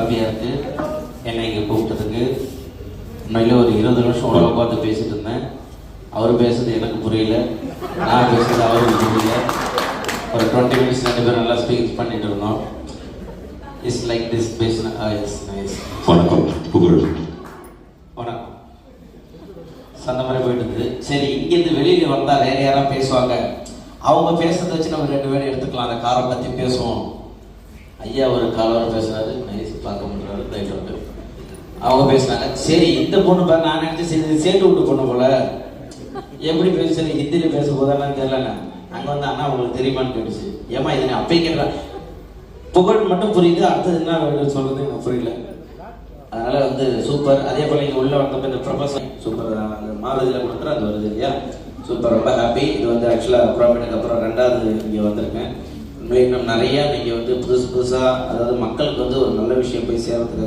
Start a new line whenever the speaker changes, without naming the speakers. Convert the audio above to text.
ஹாப்பியாக இருக்குது என்னை இங்கே கூப்பிட்டதுக்கு. உண்மையில் ஒரு 20 நிமிஷம் உடம்பை பார்த்து பேசிட்டு இருந்தேன். அவர் பேசுறது எனக்கு புரியல, நான் பேசுறது அவருக்கு புரியல. ஒரு 20 மினிட்ஸ் 2 பேரும் நல்லா ஸ்பீச் பண்ணிட்டு இருந்தோம். இட்ஸ் லைக் திஸ் பேசின இட்ஸ் நைஸ்.
வணக்கம் புகழ்.
வணக்கம். அந்த மாதிரி போயிட்டு இருந்தது. சரி, இங்கேருந்து வெளியில் வந்தால் வேறு யாராவது பேசுவாங்க, அவங்க பேசுறதை வச்சு நம்ம 2 பேரும் எடுத்துக்கலாம். அந்த காரை பற்றி பேசுவோம். ஐயா ஒரு காலவரை பேசுனாரு, நைஸ் பார்க்க முடியாது ரைட் வந்து அவங்க பேசுனாங்க. சரி, இந்த பொண்ணு பாரு, நான் நினச்சி சரி சேட்டு விட்டு பொண்ணு போல எப்படி பேசுறது, ஹிந்தியில் பேசும்போதான்னு தெரியல. அங்கே வந்து அண்ணா உங்களுக்கு தெரியுமான்னு கேட்டுச்சு. ஏமா இது நீ அப்பயே கேட்குறா, புகழ் மட்டும் புரியுது, அடுத்தது என்ன சொல்றது எனக்கு புரியல. அதனால வந்து சூப்பர். அதே போல் இங்கே உள்ள வந்தப்போ இந்த ப்ரொஃபஸர் சூப்பர், அந்த மாறுதியில் கொடுக்குற அது வருது இல்லையா, சூப்பர், ரொம்ப ஹாப்பி. இது வந்து ஆக்சுவலாக ப்ராஃபிட்டுக்கு அப்புறம் 2வது இங்கே வந்திருக்கேன். இன்னும் நிறையா நீங்கள் வந்து புதுசாக, அதாவது மக்களுக்கு வந்து ஒரு நல்ல விஷயம் போய் சேர்றதுக்கு